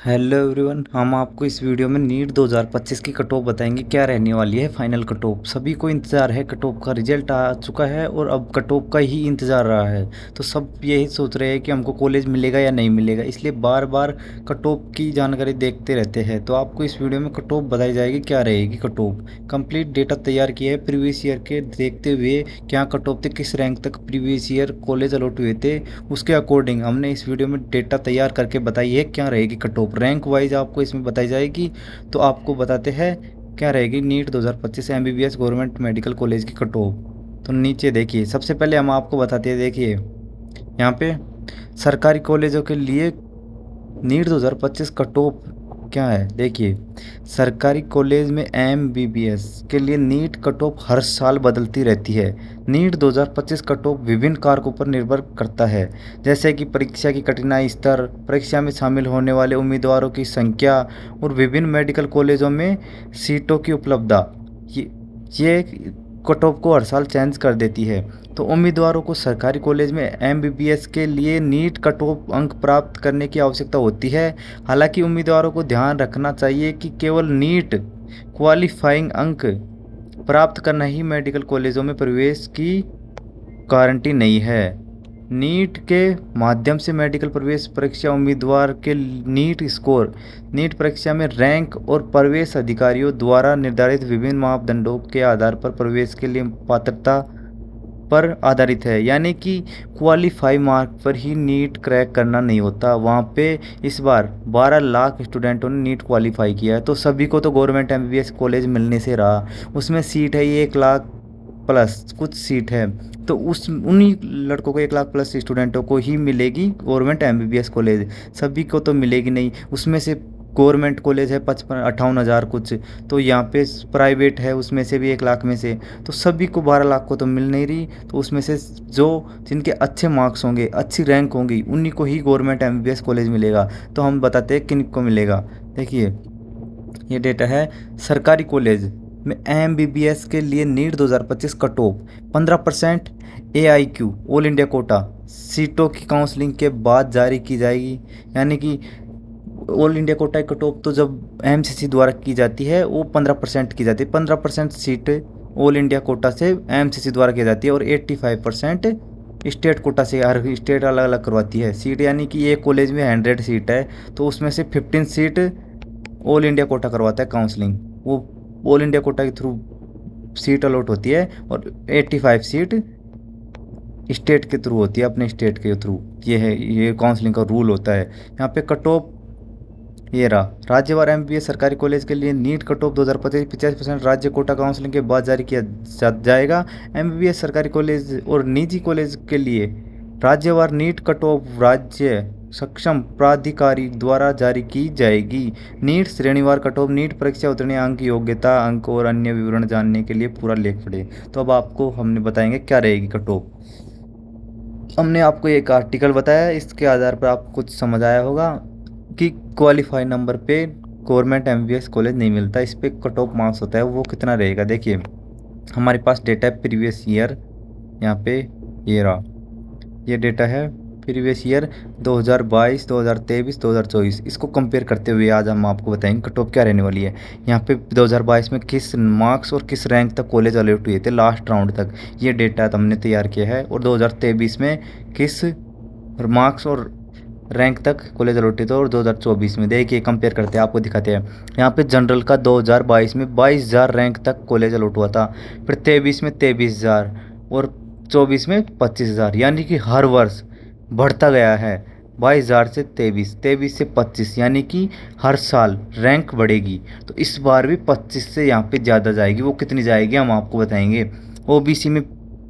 Hello everyone, हम आपको इस वीडियो में नीट 2025 की कट ऑफ बताएंगे क्या रहने वाली है। फाइनल कट ऑफ सभी को इंतज़ार है, कट ऑफ का रिजल्ट आ चुका है और अब कट ऑफ का ही इंतज़ार रहा है। तो सब यही सोच रहे हैं कि हमको कॉलेज मिलेगा या नहीं मिलेगा, इसलिए बार बार कट ऑफ की जानकारी देखते रहते हैं। तो आपको इस वीडियो में कट ऑफ बताई जाएगी क्या रहेगी कट ऑफ। कंप्लीट डेटा तैयार किया है प्रीवियस ईयर के देखते हुए, क्या कट ऑफ थे, किस रैंक तक प्रीवियस ईयर कॉलेज अलॉट हुए थे, उसके अकॉर्डिंग हमने इस वीडियो में डेटा तैयार करके बताई है क्या रहेगी कट ऑफ। रैंक वाइज आपको इसमें बताई जाएगी। तो आपको बताते हैं क्या रहेगी NEET 2025 MBBS government medical college की कट ऑफ। तो नीचे देखिए, सबसे पहले हम आपको बताते हैं, देखिए यहाँ पे सरकारी कॉलेजों के लिए नीट 2025 कट ऑफ क्या है। देखिए, सरकारी कॉलेज में एमबीबीएस के लिए नीट कट ऑफ हर साल बदलती रहती है। नीट 2025 कट ऑफ विभिन्न कारकों पर निर्भर करता है, जैसे कि परीक्षा की कठिनाई स्तर, परीक्षा में शामिल होने वाले उम्मीदवारों की संख्या और विभिन्न मेडिकल कॉलेजों में सीटों की उपलब्धता। ये कट ऑफ को हर साल चेंज कर देती है। तो उम्मीदवारों को सरकारी कॉलेज में एमबीबीएस के लिए नीट कट ऑफ अंक प्राप्त करने की आवश्यकता होती है। हालांकि उम्मीदवारों को ध्यान रखना चाहिए कि केवल नीट क्वालिफाइंग अंक प्राप्त करना ही मेडिकल कॉलेजों में प्रवेश की गारंटी नहीं है। नीट के माध्यम से मेडिकल प्रवेश परीक्षा उम्मीदवार के नीट स्कोर, नीट परीक्षा में रैंक और प्रवेश अधिकारियों द्वारा निर्धारित विभिन्न मापदंडों के आधार पर प्रवेश के लिए पात्रता पर आधारित है। यानी कि क्वालिफाई मार्क पर ही नीट क्रैक करना नहीं होता। वहाँ पे इस बार 12 लाख स्टूडेंटों ने नीट क्वालिफाई किया है, तो सभी को तो गवर्नमेंट एमबीबीएस कॉलेज मिलने से रहा। उसमें सीट है ये 1 लाख प्लस कुछ सीट है, तो उस उन्हीं लड़कों को 1 लाख प्लस स्टूडेंटों को ही मिलेगी गवर्नमेंट एमबीबीएस कॉलेज, सभी को तो मिलेगी नहीं। उसमें से गवर्नमेंट कॉलेज है 55-58 हज़ार कुछ, तो यहाँ पे प्राइवेट है उसमें से भी 1 लाख में से, तो सभी को 12 लाख को तो मिल नहीं रही। तो उसमें से जो जिनके अच्छे मार्क्स होंगे, अच्छी रैंक होंगी, उन्हीं को ही गवर्नमेंट एमबीबीएस कॉलेज मिलेगा। तो हम बताते हैं किन को मिलेगा। देखिए, ये डेटा है सरकारी कॉलेज में एमबीबीएस के लिए NEET 2025 cut off 15% AIQ all India quota सीटों की काउंसलिंग के बाद जारी की जाएगी। यानी कि all India Kota cut off तो जब एमसीसी द्वारा की जाती है वो 15% की जाती है। 15% सीट ऑल इंडिया कोटा से एमसीसी द्वारा की जाती है और 85% स्टेट कोटा से, हर स्टेट अलग अलग करवाती है सीट। यानी कि एक कॉलेज में 100 सीट है तो उसमें से 15 सीट ऑल इंडिया कोटा करवाता है काउंसलिंग, वो ऑल इंडिया कोटा के थ्रू सीट अलॉट होती है और 85 सीट स्टेट के थ्रू होती है, अपने स्टेट के थ्रू। ये है, ये काउंसलिंग का रूल होता है। यहाँ पे कट ऑफ ये रहा, राज्यवार एमबीबीएस सरकारी कॉलेज के लिए नीट कट ऑफ 2025 50% राज्य कोटा काउंसलिंग के बाद जारी किया जाएगा। एमबीबीएस सरकारी कॉलेज और निजी कॉलेज के लिए राज्यवार नीट कट ऑफ राज्य सक्षम प्राधिकारी द्वारा जारी की जाएगी। नीट श्रेणीवार कट ऑफ, नीट परीक्षा उतरने अंक, योग्यता अंक और अन्य विवरण जानने के लिए पूरा लेख पढ़े। तो अब आपको हमने बताएंगे क्या रहेगी कट ऑफ। हमने आपको एक आर्टिकल बताया, इसके आधार पर आपको कुछ समझ आया होगा कि क्वालिफाई नंबर पे गवर्नमेंट एमबीबीएस कॉलेज नहीं मिलता। इस पे कट ऑफ मार्क्स होता है वो कितना रहेगा। देखिए, हमारे पास डेटा है प्रीवियस ईयर, यहाँ पे ये रहा, ये डेटा है प्रीवियस ईयर 2022, 2023, 2024। इसको कंपेयर करते हुए आज हम आपको बताएंगे कट ऑफ क्या रहने वाली है। यहाँ पे 2022 में किस मार्क्स और किस रैंक तक कॉलेज अलॉट हुए थे लास्ट राउंड तक, ये डेटा हमने तैयार किया है। और 2023 में किस मार्क्स और रैंक तक कॉलेज अलॉट थे और 2024 में। देखिए कंपेयर करते हैं, आपको दिखाते हैं। यहाँ पे जनरल का 2022 में 22,000 रैंक तक कॉलेज अलॉट हुआ था, फिर 23 में 23,000 और 24 में 25,000। यानी कि हर वर्ष बढ़ता गया है, 22,000 से 23, 23 से 25, यानी कि हर साल रैंक बढ़ेगी। तो इस बार भी 25 से यहाँ पे ज़्यादा जाएगी। वो कितनी जाएगी हम आपको बताएंगे। ओबीसी में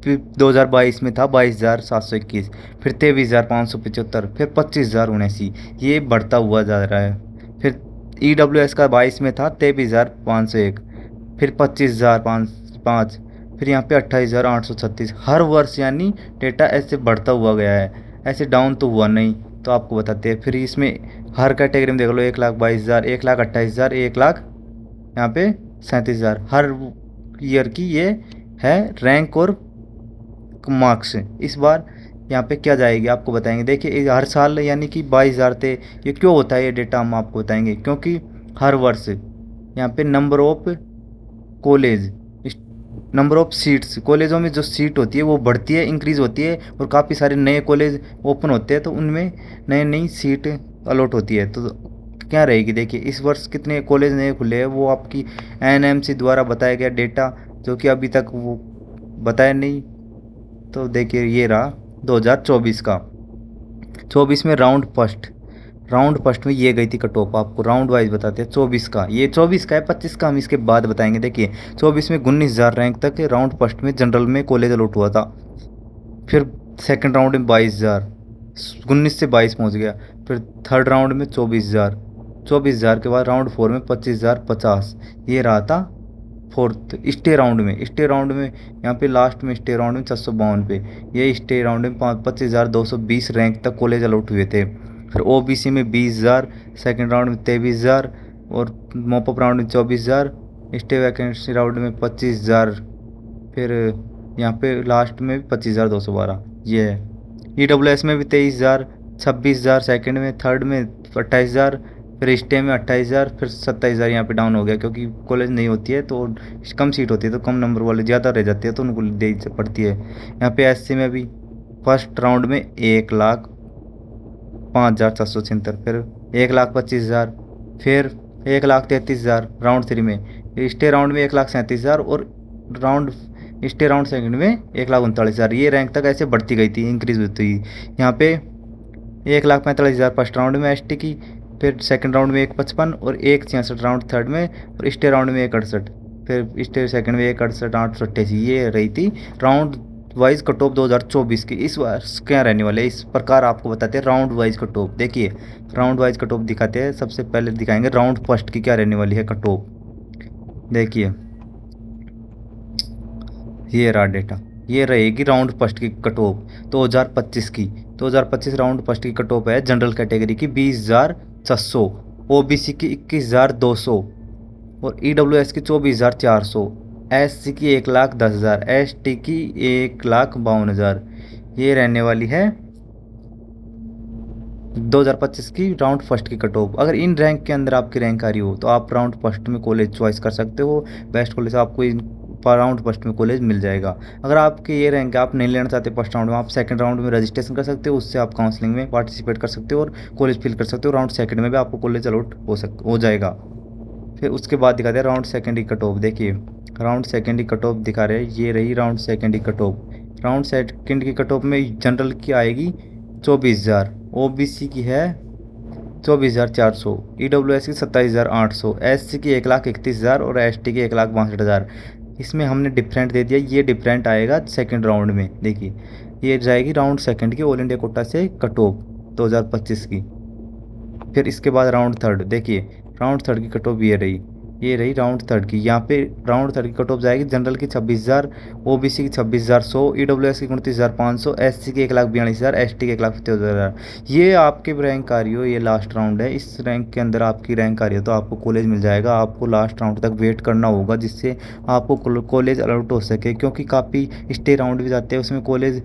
2022 में था 22,721, फिर 23,575, फिर 25,079, ये बढ़ता हुआ जा रहा है। फिर ईडब्ल्यूएस का 22 में था 23,501, फिर 25,005, फिर यहाँ पे 28,836 हर वर्ष। यानी डेटा ऐसे बढ़ता हुआ गया है, ऐसे डाउन तो हुआ नहीं। तो आपको बताते हैं। फिर इसमें हर कैटेगरी में देख लो, 1,22,000, 1,28,000, 1,00,000, यहाँ पे 37,000 हर ईयर की ये है रैंक और मार्क्स। इस बार यहाँ पे क्या जाएगी आपको बताएंगे। देखिए हर साल यानी कि 22,000 थे। ये क्यों होता है ये डेटा हम आपको बताएंगे, क्योंकि हर वर्ष यहाँ पे number of college, number of seats, कॉलेजों में जो सीट होती है वो बढ़ती है, इंक्रीज होती है, और काफ़ी सारे नए कॉलेज ओपन होते हैं तो उनमें नई नई सीट अलॉट होती है। तो क्या रहेगी, देखिए इस वर्ष कितने कॉलेज नए खुले हैं वो आपकी एनएमसी द्वारा बताया गया डेटा, जो कि अभी तक वो बताया नहीं। तो देखिए ये रहा 2024 का। 24 में राउंड फर्स्ट में ये गई थी कट ऑफ, आपको राउंड वाइज बताते हैं। 24 का, ये 24 का है, 25 का हम इसके बाद बताएंगे। देखिए 24 में 19,000 रैंक तक राउंड फर्स्ट में जनरल में कॉलेज अलॉट हुआ था। फिर सेकंड राउंड में 22,000, 19 से 22 पहुंच गया। फिर थर्ड राउंड में 24,000 के बाद राउंड 4 में 25,050, ये रहा था फोर्थ। स्टे राउंड में यहाँ पे लास्ट में स्टे राउंड में 652 पे, ये स्टे राउंड में 25,220 रैंक तक कॉलेज अलॉट हुए थे। फिर ओबीसी में 20,000, सेकेंड राउंड में 23,000, और मॉपअप राउंड में 24,000, स्टे वैकेंसी राउंड में 25,000, फिर यहाँ पे लास्ट में 25,212 ये है। EWS में भी 23,000, 26,000 सेकेंड में, थर्ड में 28,000, फिर स्टे में 28,000, फिर 27,000 यहाँ पे डाउन हो गया क्योंकि कॉलेज नहीं होती है तो कम सीट होती है, तो कम नंबर वाले ज़्यादा रह जाते हैं तो उनको दे पड़ती है। यहाँ पे SC में भी फर्स्ट राउंड में 1,05,476, फिर 1,25,000, फिर 1,33,000 राउंड 3 में, स्टे राउंड में 1,37,000, और राउंड स्टे राउंड सेकंड में 1,39,000। ये रैंक तक ऐसे बढ़ती गई थी, इंक्रीज होती गई। यहाँ पे 1,45,000 फर्स्ट राउंड में ST की, फिर सेकंड राउंड में 1,55 और 1,66 राउंड थर्ड में, और स्टे राउंड में 1,68, फिर स्टे सेकंड में 1,68, 888। ये रही थी राउंड वाइज कट ऑफ 2024 की। इस वर्ष क्या रहने वाले इस प्रकार आपको बताते हैं राउंड वाइज कट ऑफ। देखिए राउंड वाइज कट ऑफ दिखाते हैं, सबसे पहले दिखाएंगे राउंड फर्स्ट की क्या रहने वाली है कट ऑफ। देखिए ये रहा डेटा, ये रहेगी राउंड फर्स्ट की कट ऑफ 2025 की। 2025 राउंड फर्स्ट की कट ऑफ है जनरल कैटेगरी की 20,600, ओबीसी की 21,200, और EWS की 24,400, SC की 1,10,000, ST की 1,52,000। ये रहने वाली है 2025 की राउंड फर्स्ट की कट ऑफ। अगर इन रैंक के अंदर आपकी रैंक आ रही हो तो आप राउंड फर्स्ट में कॉलेज चॉइस कर सकते हो, बेस्ट कॉलेज आपको इन राउंड फर्स्ट में कॉलेज मिल जाएगा। अगर आपके ये रैंक आप नहीं लेना चाहते फर्स्ट राउंड में, आप सेकंड राउंड में रजिस्ट्रेशन कर सकते हो, उससे आप काउंसलिंग में पार्टिसिपेट कर सकते हो और कॉलेज फिल कर सकते हो। राउंड सेकंड में भी आपको कॉलेज अलॉट हो जाएगा। फिर उसके बाद दिखाते हैं राउंड सेकंड की कट ऑफ। देखिए राउंड सेकंड की कट ऑफ दिखा रहे हैं, ये रही राउंड सेकंड की कट ऑफ। राउंड सेकंड की कट ऑफ में जनरल की आएगी 24,000, ओबीसी की है 24,400, EWS की 27,800, SC की 1,31,000 और ST की 1,62,000। इसमें हमने डिफरेंट दे दिया, ये डिफरेंट आएगा सेकंड राउंड में। देखिए ये जाएगी राउंड सेकंड की ऑल इंडिया कोटा से कट ऑफ 2025 की। फिर इसके बाद राउंड थर्ड, देखिए राउंड थर्ड की कट ऑफ ये रही राउंड थर्ड की। यहाँ पे राउंड थर्ड की कट ऑफ जाएगी जनरल की 26,000, ओबीसी की 26,100, EWS की 29,500, SC की 1,42,000, ST की 1,75,000। ये आपके रैंक आ रही हो, ये लास्ट राउंड है, इस रैंक के अंदर आपकी रैंक आ रही है तो आपको कॉलेज मिल जाएगा। आपको लास्ट राउंड तक वेट करना होगा जिससे आपको कॉलेज अलॉट हो सके, क्योंकि काफ़ी स्टे राउंड भी जाते हैं उसमें कॉलेज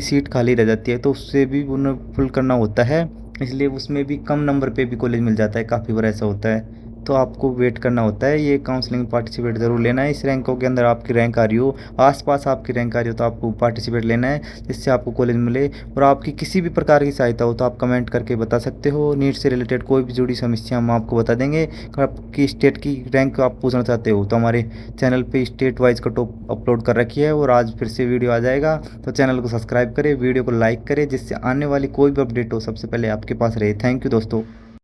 सीट खाली रह जाती है तो उससे भी उन्हें फुल करना होता है, इसलिए उसमें भी कम नंबर पे भी कॉलेज मिल जाता है, काफ़ी बार ऐसा होता है। तो आपको वेट करना होता है, ये काउंसलिंग पार्टिसिपेट ज़रूर लेना है। इस रैंकों के अंदर आपकी रैंक आ रही हो, आसपास आपकी रैंक आ रही हो तो आपको पार्टिसिपेट लेना है जिससे आपको कॉलेज मिले। और आपकी किसी भी प्रकार की सहायता हो तो आप कमेंट करके बता सकते हो। नीट से रिलेटेड कोई भी जुड़ी समस्या हम आपको बता देंगे। अगर आपकी स्टेट की रैंक आप पूछना चाहते हो तो हमारे चैनल पर state wise cut off upload कर रखी है और आज फिर से वीडियो आ जाएगा, तो चैनल को सब्सक्राइब करें, वीडियो को लाइक करें जिससे आने वाली कोई भी अपडेट हो सबसे पहले आपके पास रहे। थैंक यू दोस्तों।